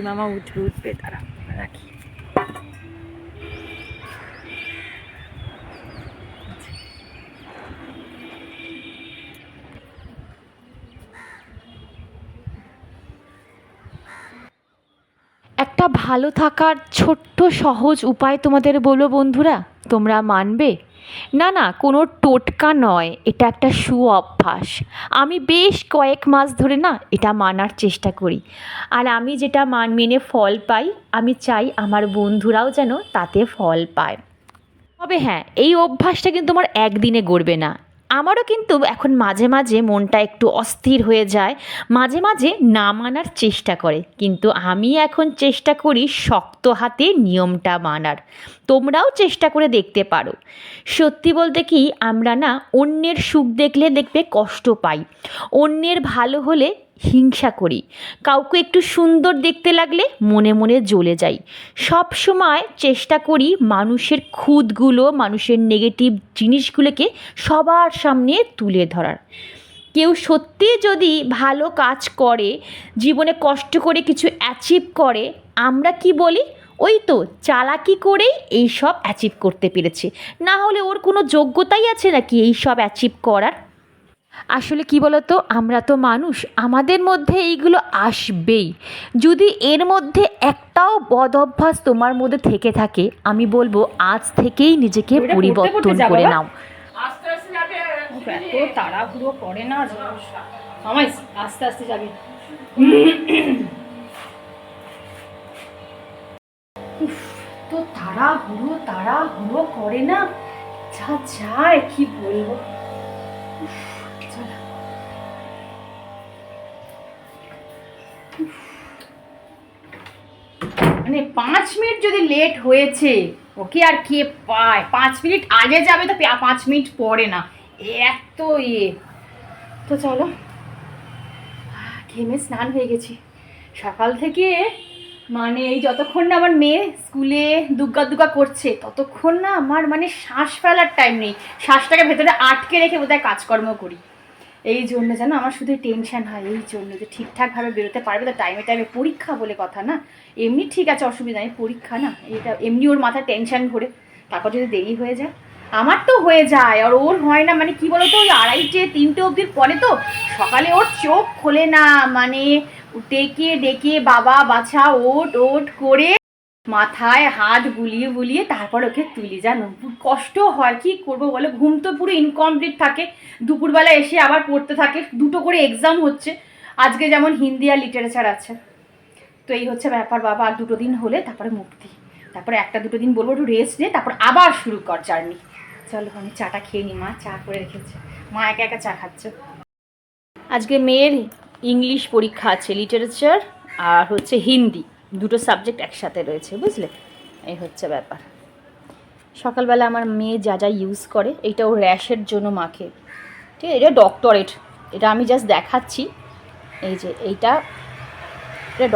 মামা উঠবে তারা রাখি। একটা ভালো থাকার ছোট্ট সহজ উপায় তোমাদের বলো বন্ধুরা, তোমরা মানবে? না না, কোনো টোটকা নয়, এটা একটা সুঅভ্যাস। আমি বেশ কয়েক মাস ধরে না এটা মানার চেষ্টা করি, আর আমি যেটা মেনে ফল পাই, আমি চাই আমার বন্ধুরাও যেন তাতে ফল পায়। তবে হ্যাঁ, এই অভ্যাসটা কিন্তু আমার একদিনে গড়বে না। আমারও কিন্তু এখন মাঝে মাঝে মনটা একটু অস্থির হয়ে যায়, মাঝে মাঝে না মানার চেষ্টা করে, কিন্তু আমি এখন চেষ্টা করি শক্ত হাতে নিয়মটা মানার। তোমরাও চেষ্টা করে দেখতে পারো। সত্যি বলতে কি, আমরা না অন্যের সুখ দেখলে দেখবে কষ্ট পাই, অন্যের ভালো হলে হিংসা করি, কাউকে একটু সুন্দর দেখতে লাগলে মনে মনে জ্বলে যাই। সব সময় চেষ্টা করি মানুষের খুঁতগুলো, মানুষের নেগেটিভ জিনিসগুলোকে সবার সামনে তুলে ধরার। কেউ সত্যি যদি ভালো কাজ করে, জীবনে কষ্ট করে কিছু অ্যাচিভ করে, আমরা কি বলি, ওই তো চালাকি করেই এই সব অ্যাচিভ করতে পেরেছে, না হলে ওর কোনো যোগ্যতাই আছে নাকি এই সব অ্যাচিভ করার। আসলে কি বলতো, আমরা তো মানুষ, আমাদের মধ্যে এইগুলো আসবেই। যদি এর মধ্যে একটাও বদ অভ্যাস তোমার মধ্যে থেকে থাকে, আমি বলবো আজ থেকেই নিজেকে পরিবর্তন করে নাও। এত তাড়াহুড়ো করে না, আমায় আস্তে আস্তে যাবি। তো তাড়াহুড়ো করে না, যা যায় কি বলবো। মানে 5 মিনিট যদি লেট হয়েছে, ওকে আর কে পায়? 5 মিনিট আগে যাবে তো 5 মিনিট পরে না, এত ইয়ে। তো চলো, ঘেমে স্নান হয়ে গেছি সকাল থেকে। মানে এই যতক্ষণ না আমার মেয়ে স্কুলে দুগ্গা করছে, ততক্ষণ না আমার মানে শ্বাস ফেলার টাইম নেই, শ্বাসটাকে ভেতরে আটকে রেখে বোধহয় কাজকর্ম করি। এই জন্য যেন আমার শুধু টেনশন হয়, এই জন্য যে ঠিকঠাকভাবে বেরোতে পারবে তো টাইমে টাইমে। পরীক্ষা বলে কথা না, এমনি ঠিক আছে, অসুবিধা নেই, পরীক্ষা না, এটা এমনি ওর মাথায় টেনশন ঘুরে, তারপর যদি দেরি হয়ে যায়। আমার তো হয়ে যায় আর ওর হয় না। মানে কি বলতো, ওই 2:30-3টে অবধির পরে তো সকালে ওর চোখ খোলে না, মানে ডেকে ডেকে বাবা বাছা ওট ওট করে মাথায় হাত বুলিয়ে বুলিয়ে তারপর ওকে তুলি, জানো কষ্ট হয়। কি করবো বলো, ঘুম তো পুরো ইনকমপ্লিট থাকে, দুপুরবেলা এসে আবার পড়তে থাকে, 2টো করে এক্সাম হচ্ছে, আজকে যেমন হিন্দি আর লিটারেচার আছে। তো এই হচ্ছে ব্যাপার বাবা, আর 2টো দিন হলে তারপরে মুক্তি, তারপরে 1-2 দিন বলবো একটু রেস্ট নে, তারপর আবার শুরু কর জার্নি। চলো আমি চাটা খেয়ে নিই, মা চা করে রেখেছে, মা একা একা চা খাচ্ছে। আজকে মেয়ের ইংলিশ পরীক্ষা আছে, লিটারেচার আর হচ্ছে হিন্দি, 2টো সাবজেক্ট একসাথে রয়েছে, বুঝলে, এই হচ্ছে ব্যাপার। সকালবেলা আমার মেয়ে যা যা ইউজ করে, এইটা ওর র্যাশের জন্য মাখে, ঠিক আছে, এটা ডক্টরেট, এটা আমি জাস্ট দেখাচ্ছি। এই যে এটা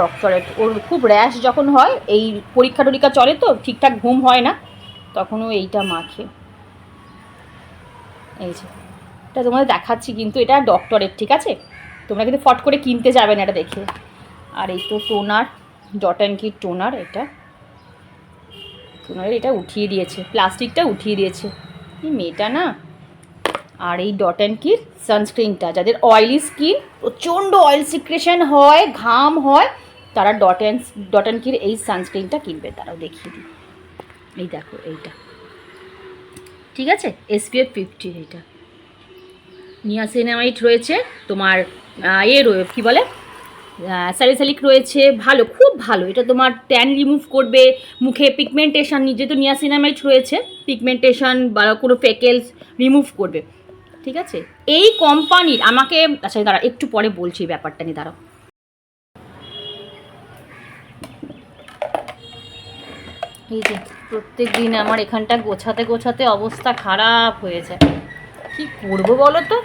ডক্টরেট, ওর খুব র্যাশ যখন হয়, এই পরীক্ষা টরীক্ষা চলে তো ঠিকঠাক ঘুম হয় না, তখন ও এইটা মাখে। এই যে এটা তোমাদের দেখাচ্ছি, কিন্তু এটা ডক্টরেট, ঠিক আছে, তোমরা কিন্তু ফট করে কিনতে যাবে না এটা দেখে। আর এই তো টোনার, ডট অ্যান্ড কির টোনার, টোনারের এটা উঠিয়ে দিয়েছে, প্লাস্টিকটা উঠিয়ে দিয়েছে এই মেয়েটা না। আর এই ডট অ্যান্ড কির সানস্ক্রিনটা, যাদের অয়েলি স্কিন, প্রচণ্ড অয়েল সিক্রেশন হয়, ঘাম হয়, তারা ডট অ্যান্ড কির এই সানস্ক্রিনটা কিনবে। তারাও দেখিয়ে দিই, এই দেখো এইটা, ঠিক আছে, SPF 50, এইটা নিয়াসিনামাইড রয়েছে, তোমার কী বলে, স্যালিসাইলিক রয়েছে, ভালো, খুব ভালো। এটা তোমার ট্যান রিমুভ করবে, মুখে পিগমেন্টেশন, যেহেতু নিয়াসিনামাইড রয়েছে, পিগমেন্টেশন বা কোনো ফেকেলস রিমুভ করবে, ঠিক আছে। এই কোম্পানির আমাকে, আচ্ছা দাঁড়া একটু পরে বলছি এই ব্যাপারটা নিয়ে, দাঁড়াও। এই যে প্রত্যেক দিন আমার এখানটা গোছাতে গোছাতে অবস্থা খারাপ হয়ে যায়, কী করবো বলো তো।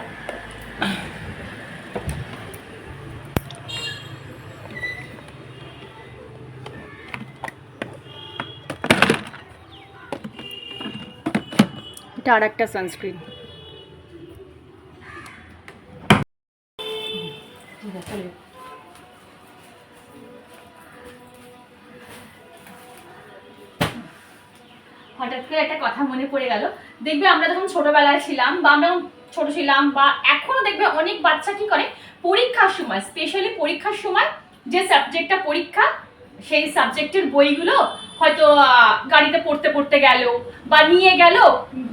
এটা আর একটা সানস্ক্রিন, হঠাৎ করে একটা কথা মনে পড়ে গেল। দেখবে আমরা যখন ছোটবেলায় ছিলাম বা আমরা ছোট ছিলাম বা এখনো দেখবে অনেক বাচ্চা কি করে, পরীক্ষার সময়, স্পেশালি পরীক্ষার সময় যে সাবজেক্টটা পরীক্ষা, সেই সাবজেক্টের বইগুলো হয়তো গাড়িতে পড়তে পড়তে গেল বা নিয়ে গেল,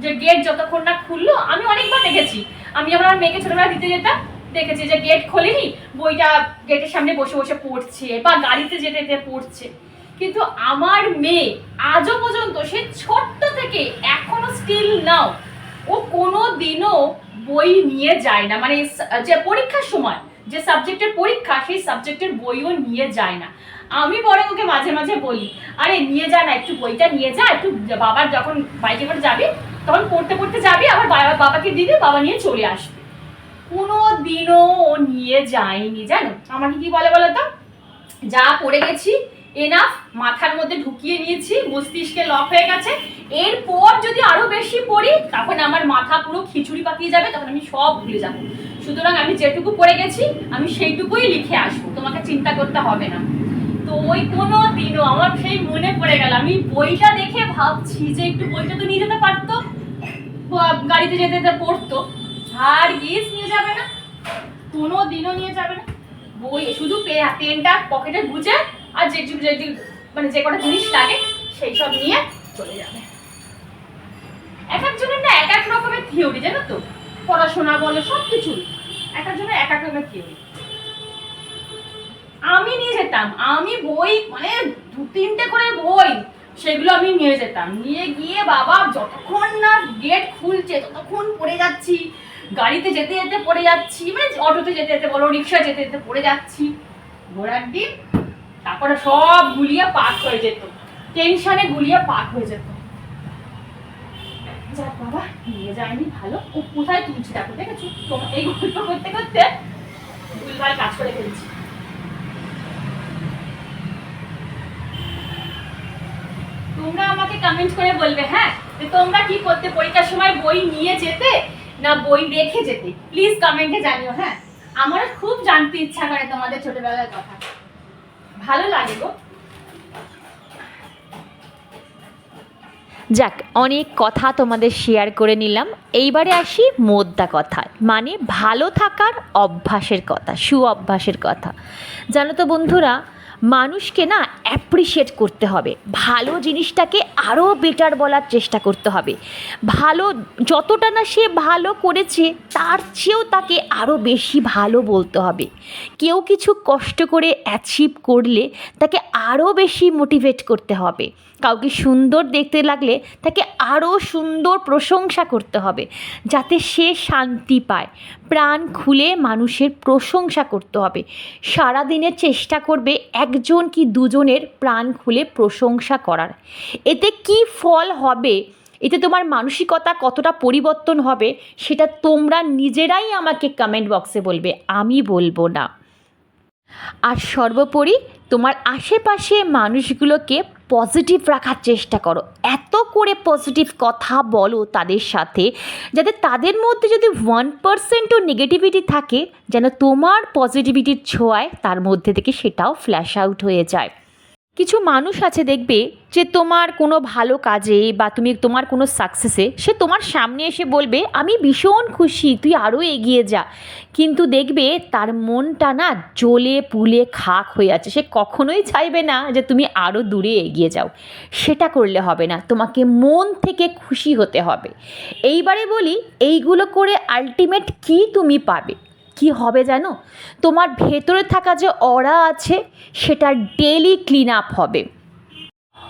যে গেট যতক্ষণ না খুললো। আমি অনেকবার দেখেছি, আমি যখন আমার মেয়েকে ছোটবেলা দিতে যেতাম দেখেছি যে গেট খোলেনি, বইটা গেটের সামনে বসে বসে পড়ছে বা গাড়িতে যেতে যেতে পড়ছে। কিন্তু আমার মেয়ে আজও পর্যন্ত, সে ছোট্ট থেকে এখনো স্টিল নাও, ও কোনো দিনও বই নিয়ে যায় না। মানে যে পরীক্ষার সময় যে সাবজেক্টের পরীক্ষা, সেই সাবজেক্টের বইও নিয়ে যায় না। আমি বরং ওকে মাঝে মাঝে বলি, আরে নিয়ে যা না, একটু বইটা নিয়ে যা, একটু বাবার যখন বাইকে করে যাবি তখন পড়তে পড়তে যাবি, আবার বাবাকে দিবি, বাবা নিয়ে চলে আসবে। কোনো দিনও ও নিয়ে যায়নি। জানো আমাকে কি বলে বলো তো, যা পড়ে গেছি এনাফ, মাথার মধ্যে ঢুকিয়ে নিয়েছি, মস্তিষ্কে লক হয়ে গেছে, এরপর যদি আরো বেশি পড়ি তখন আমার মাথা পুরো খিচুড়ি পাকিয়ে যাবে, তখন আমি সব ভুলে যাবো। সুতরাং আমি যেটুকু পড়ে গেছি আমি সেইটুকুই লিখে আসবো, তোমাকে চিন্তা করতে হবে না। তো ওই কোনো দিনও আমার সেই মনে পড়ে গেল, আমি বইটা দেখে ভাবছি যে একটু বইটা তো নিয়ে যেতে পারতো, গাড়িতে যেতে যেতে পড়তো। আর গিস নিয়ে যাবে না, কোনো দিনও নিয়ে যাবে না। বই শুধু পেনটা পকেটে গুজে আর যে মানে যে কটা জিনিস লাগে সেই সব নিয়ে চলে যাবে। এক একজনের না এক এক রকমের থিওরি, জানো তো, পড়াশোনা বলে সবকিছু এক একজনের এক এক রকমের থিওরি। আমি নিয়ে যেতাম, আমি বই মানে 2-3টে করে বই, সেগুলো আমি নিয়ে যেতাম, নিয়ে গিয়ে বাবা যতক্ষণ না গেট খুলছে ততক্ষণ পড়ে যাচ্ছি, গাড়িতে যেতে যেতে পড়ে যাচ্ছি, মানে অটোতে যেতে যেতে বলো, রিক্সা যেতে যেতে পড়ে যাচ্ছি, ঘোড়ার ডিম। তারপরে সব গুলিয়ে পাক হয়ে যেত, টেনশনে গুলিয়ে পাক হয়ে যেত। যাক বাবা, নিয়ে যায়নি ভালো। ও কোথায় তুলছি দেখো, দেখেছো তোমার এই গল্প করতে করতে ভুলভাল কাজ করে ফেলছি। তোমরা আমাকে কমেন্ট করে বলবে, হ্যাঁ, যে তোমরা কি করতে, পরীক্ষার সময় বই নিয়ে যেতে না বই রেখে যেতে, প্লিজ কমেন্টে জানিও। হ্যাঁ, আমার খুব জানতে ইচ্ছা করে তোমাদের ছোটবেলার কথা, ভালো লাগে গো। যাক, অনেক কথা তোমাদের শেয়ার করে নিলাম। এইবারে আসি মোদ্দা কথা, মানে ভালো থাকার অভ্যাসের কথা, অভ্যাসের কথা। জানো তো বন্ধুরা, মানুষকে না অ্যাপ্রিসিয়েট করতে হবে, ভালো জিনিসটাকে আরও বেটার বলার চেষ্টা করতে হবে। ভালো যতটা না সে ভালো করেছে তার চেয়েও তাকে আরও বেশি ভালো বলতে হবে। কেউ কিছু কষ্ট করে অ্যাচিভ করলে তাকে আরও বেশি মোটিভেট করতে হবে। কাউকে সুন্দর দেখতে লাগলে তাকে আরও সুন্দর প্রশংসা করতে হবে, যাতে সে শান্তি পায়। প্রাণ খুলে মানুষের প্রশংসা করতে হবে। সারাদিনে চেষ্টা করবে একজন কি দুজনের প্রাণ খুলে প্রশংসা করার। এতে কি ফল হবে, এতে তোমার মানসিকতা কতটা পরিবর্তন হবে, সেটা তোমরা নিজেরাই আমাকে কমেন্ট বক্সে বলবে, আমি বলবো না। আর সর্বোপরি তোমার আশেপাশে মানুষগুলোকে পজিটিভ রাখার চেষ্টা করো, এত করে পজিটিভ কথা বলো তাদের সাথে, যাতে তাদের মধ্যে যদি 1%ও নেগেটিভিটি থাকে, যেন তোমার পজিটিভিটির ছোঁয়ায় তার মধ্যে থেকে সেটাও ফ্ল্যাশ আউট হয়ে যায়। কিছু মানুষ আছে দেখবে যে তোমার কোনো ভালো কাজে বা তোমার কোনো সাকসেসে সে তোমার সামনে এসে বলবে, আমি ভীষণ খুশি, তুই আরও এগিয়ে যা। কিন্তু দেখবে তার মনটা না জ্বলে পুড়ে খাক হয়ে আছে, সে কখনোই চাইবে না যে তুমি আরও দূরে এগিয়ে যাও। সেটা করলে হবে না, তোমাকে মন থেকে খুশি হতে হবে। এইবারে বলি, এইগুলো করে আলটিমেট কি তুমি পাবে, কি হবে জানো? তোমার ভেতরে থাকা যে অরা আছে সেটা ডেলি ক্লিন আপ হবে।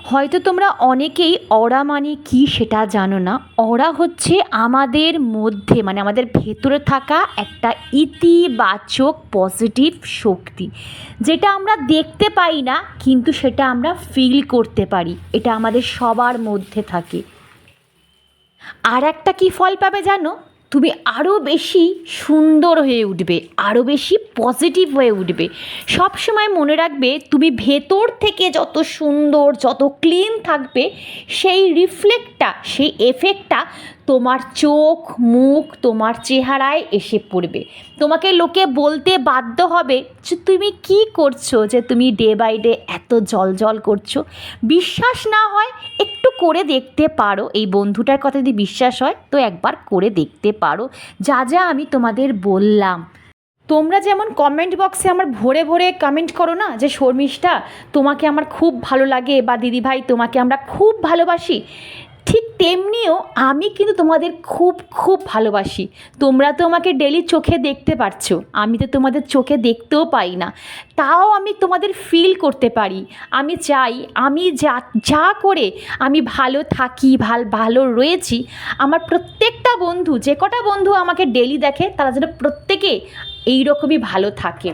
হয়তো তোমরা অনেকেই অরা মানে কি সেটা জানো না। অরা হচ্ছে আমাদের মধ্যে, মানে আমাদের ভেতরে থাকা একটা ইতিবাচক পজিটিভ শক্তি, যেটা আমরা দেখতে পাই না কিন্তু সেটা আমরা ফিল করতে পারি। এটা আমাদের সবার মধ্যে থাকে। আর একটা কি ফল পাবে জানো? তুমি আরও বেশি সুন্দর হয়ে উঠবে, আরও বেশি পজিটিভ হয়ে উঠবে। সব সময় মনে রাখবে, তুমি ভেতর থেকে যত সুন্দর, যত ক্লিন থাকবে, সেই রিফ্লেক্টটা, সেই এফেক্টটা তোমার চোখ মুখ তোমার চেহারায় এসে পড়বে। তোমাকে লোকে বলতে বাধ্য হবে যে তুমি কি করছো, যে তুমি ডে বাই ডে এত জ্বলজ্বল করছো। বিশ্বাস না হয় একটু করে দেখতে পারো, এই বন্ধুটার কথা যদি বিশ্বাস হয় তো একবার করে দেখতে পারো যা যা আমি তোমাদের বললাম। তোমরা যেমন কমেন্ট বক্সে আমার ভরে ভরে কমেন্ট করো না যে শর্মিষ্ঠা তোমাকে আমার খুব ভালো লাগে, বা দিদিভাই তোমাকে আমরা খুব ভালোবাসি, ঠিক তেমনিও আমি কিন্তু তোমাদের খুব খুব ভালোবাসি। তোমরা তো আমাকে ডেলি চোখে দেখতে পারছো, আমি তো তোমাদের চোখে দেখতেও পাই না, তাও আমি তোমাদের ফিল করতে পারি। আমি চাই আমি যা যা করে আমি ভালো থাকি, ভালো রয়েছি, আমার প্রত্যেকটা বন্ধু, যে কটা বন্ধু আমাকে ডেলি দেখে তারা যেন প্রত্যেকে এই রকমই ভালো থাকে।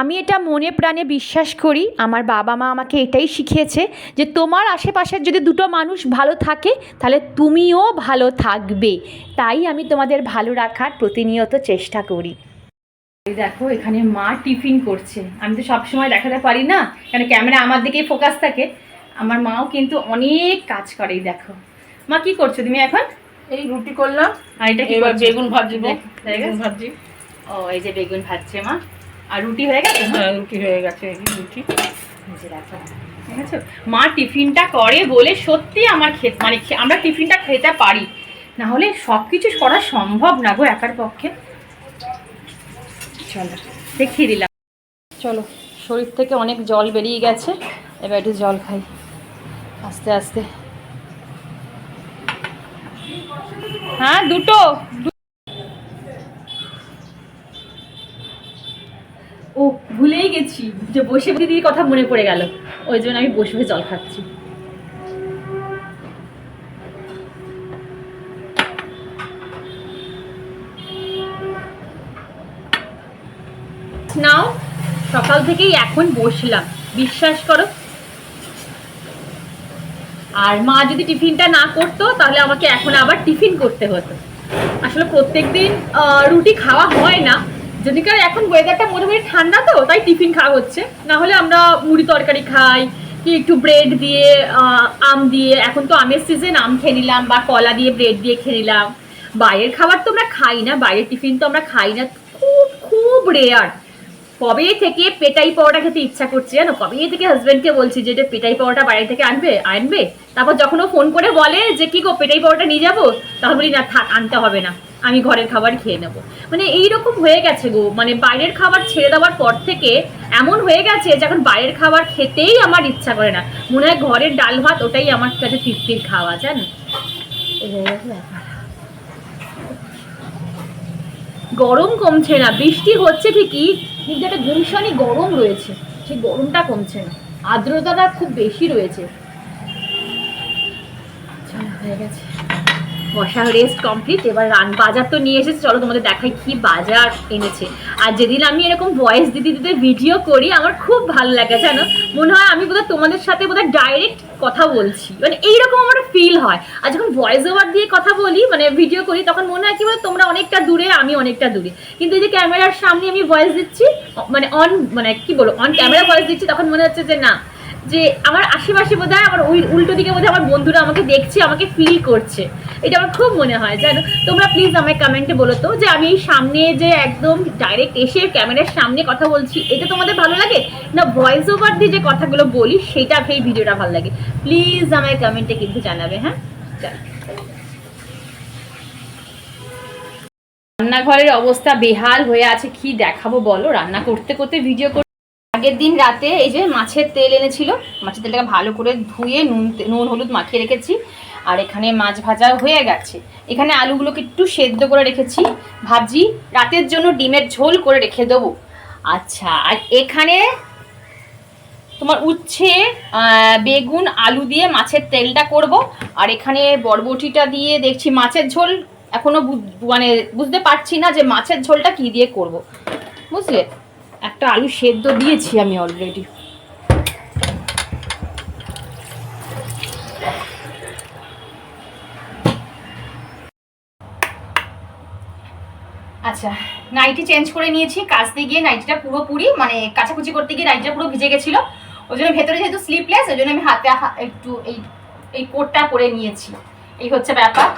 আমি এটা মনে প্রাণে বিশ্বাস করি। আমার বাবা মা আমাকে এটাই শিখিয়েছে যে তোমার আশেপাশের যদি দুটো মানুষ ভালো থাকে তাহলে তুমিও ভালো থাকবে। তাই আমি তোমাদের ভালো রাখার প্রতিনিয়ত চেষ্টা করি। এই দেখো এখানে মা টিফিন করছে, আমি তো সবসময় দেখাতে পারি না কারণ ক্যামেরা আমার দিকেই ফোকাস থাকে। আমার মাও কিন্তু অনেক কাজ করে। এই দেখো মা কি করছো তুমি এখন? এই রুটি করলাম, আর এটা কি এবার করছো? বেগুন ভাজবো। হয়ে গেছে? বেগুন ভাজি। ও এই যে বেগুন ভাজছে মা। আর রুটি হয়ে গেছে? হ্যাঁ রুটি হয়ে গেছে, এই যে রুটি। এই যে দেখো, ঠিক আছে? মা টিফিনটা করে বলে সত্যি আমার খেতে মানে আমরা টিফিনটা খেতে পারি, না হলে সব কিছু করা সম্ভব না গো একার পক্ষে। চলো দেখিয়ে দিলাম। চলো, শরীর থেকে অনেক জল বেরিয়ে গেছে, এবার একটু জল খাই আস্তে আস্তে। হ্যাঁ দুটো। ও ভুলেই গেছি যে বসে দিদির কথা মনে পড়ে গেল, ওই জন্য আমি বসে বসে জল খাচ্ছি। নাও, সকাল থেকেই এখন বসলাম, বিশ্বাস করো। আর মা যদি টিফিনটা না করতো তাহলে আমাকে এখন আবার টিফিন করতে হতো। আসলে প্রত্যেকদিন রুটি খাওয়া হয় না, যদি কারণ এখন ওয়েদারটা মোটামুটি ঠান্ডা তো তাই টিফিন খাওয়া হচ্ছে, না হলে আমরা মুড়ি তরকারি খাই কি একটু ব্রেড দিয়ে আম দিয়ে, এখন তো আমের সিজন, আম খেয়ে নিলাম বা কলা দিয়ে ব্রেড দিয়ে খেয়ে নিলাম। বাইরের খাবার তো আমরা খাই না, বাইরের টিফিন তো আমরা খাই না, খুব খুব রেয়ার। কবে থেকে পেটাই পাওয়াটা খেতে ইচ্ছা করছে জানো, কবে থেকে হাজব্যান্ডকে বলছি যে এটা পেটাই পাওয়াটা বাইরে থেকে আনবে। তারপর যখন ও ফোন করে বলে যে কি গো পেটাই পাওয়াটা নিয়ে যাবো, তখন বলি না থাক, আনতে হবে না, আমি ঘরের খাবার খেয়ে নেবো। মানে এইরকম হয়ে গেছে গো, মানে বাইরের খাবার ছেড়ে দেওয়ার পর থেকে এমন হয়ে গেছে যখন বাইরের খাবার খেতেই আমার ইচ্ছা করে না, মনে হয় ঘরের ডাল ভাত ওটাই আমার কাছে তৃপ্তির খাওয়া, জানো। এই হয়ে গেছে ব্যাপার। গরম কমছে না, বৃষ্টি হচ্ছে ঠিকই কিন্তু একটা গুমসানি গরম রয়েছে, সেই গরমটা কমছে না, আর্দ্রতাটা খুব বেশি রয়েছে। চলো হয়ে গেছে, বসার রেস্ট কমপ্লিট। এবার বাজার তো নিয়ে এসেছে, চলো তোমাদের দেখাই কি বাজার এনেছে। আর যেদিন আমি এরকম ভয়েস দিতে দিতে ভিডিও করি আমার খুব ভালো লাগে জানো, মনে হয় আমি বোধহয় তোমাদের সাথে বোধহয় ডাইরেক্ট কথা বলছি, মানে এইরকম আমার ফিল হয়। আর যখন ভয়েস ওভার দিয়ে কথা বলি মানে ভিডিও করি তখন মনে হয় কি বলে তোমরা অনেকটা দূরে আমি অনেকটা দূরে, কিন্তু এই যে ক্যামেরার সামনে আমি ভয়েস দিচ্ছি মানে মানে কি বলবো অন ক্যামেরা ভয়েস দিচ্ছি, তখন মনে হচ্ছে যে না, যে আমার আশেপাশে বোধহয় আমার ওই উল্টো দিকে বোধহয় আমার বন্ধুরা আমাকে দেখছে, আমাকে ফিল করছে, এটা আমার খুব মনে হয় জানো। তোমরা প্লিজ আমায় কমেন্টে বলো তো যে আমি এই সামনে যে একদম ডাইরেক্ট এসে ক্যামেরার সামনে কথা বলছি এটা তোমাদের ভালো লাগে, না ভয়েস ওভার দিয়ে যে কথাগুলো বলি সেটা এই ভিডিওটা ভালো লাগে, প্লিজ আমায় কমেন্টে কিন্তু জানাবে। হ্যাঁ চলো, রান্নাঘরের অবস্থা বেহাল হয়ে আছে, কি দেখাবো বলো, রান্না করতে করতে ভিডিও। আগের দিন রাতে এই যে মাছের তেল এনেছিল, মাছের তেলটাকে ভালো করে ধুয়ে নুন হলুদ মাখিয়ে রেখেছি। আর এখানে মাছ ভাজা হয়ে গেছে, এখানে আলুগুলোকে একটু সেদ্ধ করে রেখেছি, ভাবছি রাতের জন্য ডিমের ঝোল করে রেখে দেবো। আচ্ছা, আর এখানে তোমার উচ্ছে বেগুন আলু দিয়ে মাছের তেলটা করব। আর এখানে বরবটিটা দিয়ে দেখছি মাছের ঝোল, এখনো মানে বুঝতে পারছি না যে মাছের ঝোলটা কি দিয়ে করব, বুঝলে। একটা আলু সেদ্ধ দিয়েছি আমি অলরেডি। আচ্ছা, নাইটি চেঞ্জ করে নিয়েছি, কাচতে গিয়ে নাইটিটা পুরোপুরি মানে কাচাকুচি করতে গিয়ে নাইটিটা পুরো ভিজে গেছিলো, ওই জন্য ভেতরে যেহেতু স্লিপলেস ওই জন্য আমি হাতে একটু এই কোটটা পরে নিয়েছি। এই হচ্ছে ব্যাপার।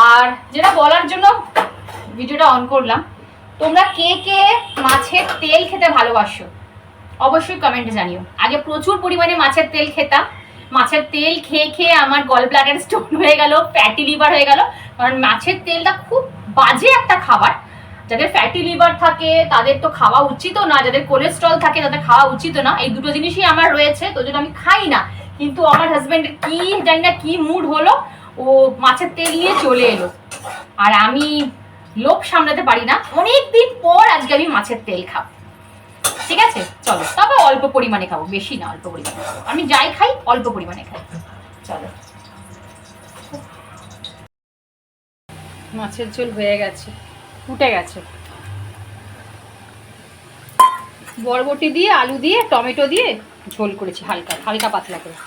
আর যেটা বলার জন্য ভিডিওটা অন করলাম, তোমরা কে কে মাছের তেল খেতে ভালোবাসো অবশ্যই কমেন্টে জানিও। আগে প্রচুর পরিমাণে মাছের তেল খেতাম, মাছের তেল খেয়ে খেয়ে আমার গল ব্লাডার স্টোন হয়ে গেল, ফ্যাটি লিভার হয়ে গেল। কারণ মাছের তেলটা খুব বাজে একটা খাবার। যাদের ফ্যাটি লিভার থাকে তাদের তো খাওয়া উচিতও না, যাদের কোলেস্ট্রল থাকে তাদের খাওয়া উচিতও না। এই দুটো জিনিসই আমার রয়েছে, তো জন্য আমি খাই না। কিন্তু আমার হাজব্যান্ডের কি জানি না কি মুড হলো, ও মাছের তেল নিয়ে চলে এলো। আর আমি লোভ সামলাতে পারি না, অনেকদিন পর আজকে আমি মাছের তেল খাবো। ঠিক আছে চলো, তবে অল্প পরিমাণে খাবো, বেশি না, অল্প পরিমাণে খাবো। আমি যাই খাই অল্প পরিমাণে খাই। চলো, মাছের ঝোল হয়ে গেছে, ফুটে গেছে। বরবটি দিয়ে, আলু দিয়ে, টমেটো দিয়ে ঝোল করেছি, হালকা হালকা পাতলা করে।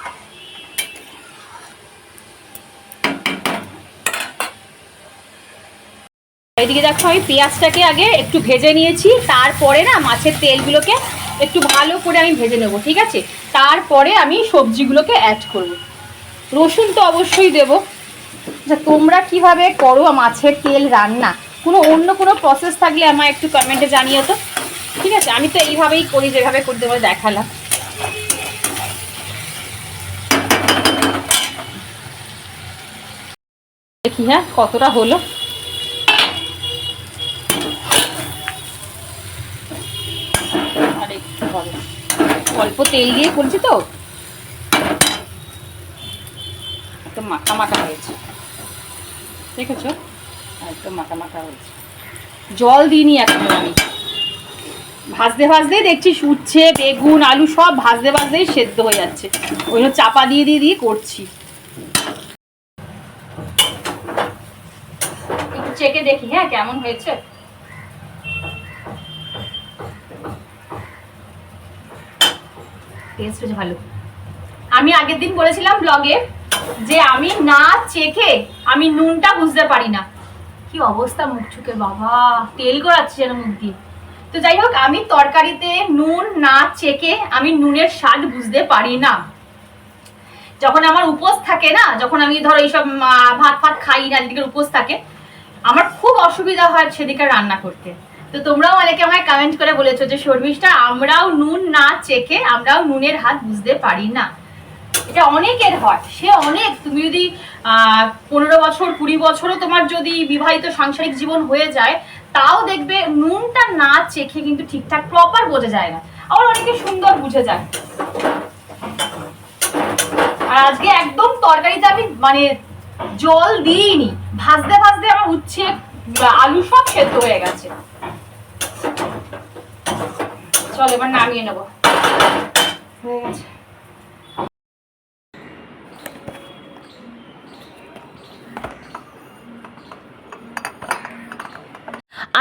এদিকে দেখো আমি পেঁয়াজটাকে আগে একটু ভেজে নিয়েছি, তারপরে না মাছের তেলগুলোকে একটু ভালো করে আমি ভেজে নেবো। ঠিক আছে, তারপরে আমি সবজিগুলোকে অ্যাড করব। রসুন তো অবশ্যই দেবো। আচ্ছা, তোমরা কিভাবে করো মাছের তেল রান্না? অন্য কোনো প্রসেস থাকলে আমার একটু কমেন্টে জানিও তো। ঠিক আছে, আমি তো এইভাবেই করি, যেভাবে করতে পারে দেখালাম। দেখি হ্যাঁ কতটা হলো। আর একটু হবে, অল্প তেল দিয়ে করছি তো, একদম মাখা মাখা হয়েছে। দেখেছো, একদম মাখা মাখা হয়েছে। জল দিইনি এখন, আমি ভাজতে ভাজতে দেখছি উঠছে, বেগুন আলু সব ভাজতে ভাজতেই সেদ্ধ হয়ে যাচ্ছে। ওই জন্য চাপা দিয়ে দিয়ে দিয়ে করছি। একটু চেকে দেখি হ্যাঁ কেমন হয়েছে। টেস্ট হয়েছে ভালো। আমি আগের দিন বলেছিলাম ব্লগে যে আমি না চেখে আমি নুনটা বুঝতে পারি না। কি অবস্থা মুখ চুকে, বাবা তেল গড়াচ্ছে যেন মুখ দিয়ে। তো যাই হোক, আমি তরকারিতে নুন না চেখে আমি নুনের স্বাদ বুঝতে পারি না। যখন আমার উপোস থাকে না, যখন আমি ধরো এইসব ভাত ফাত খাই না, যেদিকে উপোস থাকে, আমার খুব অসুবিধা হয় সেদিকে রান্না করতে। তো তোমরাও অনেকে আমায় কমেন্ট করে বলেছো যে শর্মিষ্ঠা, আমরাও নুন না চেখে আমরাও নুনের হাত বুঝতে পারি না। এটা অনেকের হয়, সে অনেক, তুমি যদি 15 বছর 20 বছরও তোমার যদি বিবাহিত সাংসারিক জীবন হয়ে যায়, তাও দেখবে নুনটা না চেখে কিন্তু ঠিকঠাক প্রপার বোঝা যায় না। আবার অনেকে সুন্দর বুঝে যায়। আর আজকে একদম তরকারিতে আমি মানে জল দিইনি, ভাজতে ভাজতে আমার উচ্ছে আলু সব সেদ্ধ হয়ে গেছে। চল এবার নামিয়ে নেবো, হয়ে গেছে।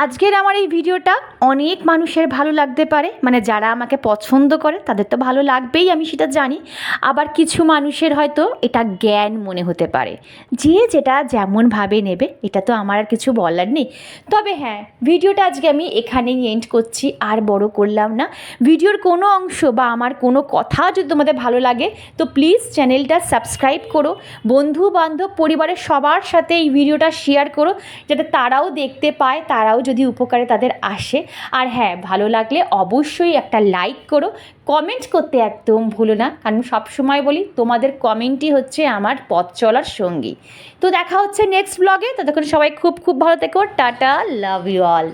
আজকের আমার এই ভিডিওটা অনেক মানুষের ভালো লাগতে পারে, মানে যারা আমাকে পছন্দ করে তাদের তো ভালো লাগবেই, আমি সেটা জানি। আবার কিছু মানুষের হয়তো এটা জ্ঞান মনে হতে পারে, যে যেটা যেমনভাবে নেবে, এটা তো আমার আর কিছু বলার নেই। তবে হ্যাঁ, ভিডিওটা আজকে আমি এখানেই এন্ড করছি, আর বড় করলাম না। ভিডিওর কোনো অংশ বা আমার কোনো কথা যদি তোমাদের ভালো লাগে তো প্লিজ চ্যানেলটা সাবস্ক্রাইব করো, বন্ধু বান্ধব পরিবারের সবার সাথে এই ভিডিওটা শেয়ার করো, যাতে তারাও দেখতে পায়, তারাও যদি উপকারে তাদের আসে। আর হ্যাঁ, ভালো লাগলে অবশ্যই একটা লাইক করো, কমেন্ট করতে একদম ভুলো না, কারণ সবসময় বলি তোমাদের কমেন্টই হচ্ছে আমার পথ চলার সঙ্গী। তো দেখা হচ্ছে নেক্সট ব্লগে, ততক্ষণ সবাই খুব খুব ভালো থেকো, টাটা, লাভ ইউ অল।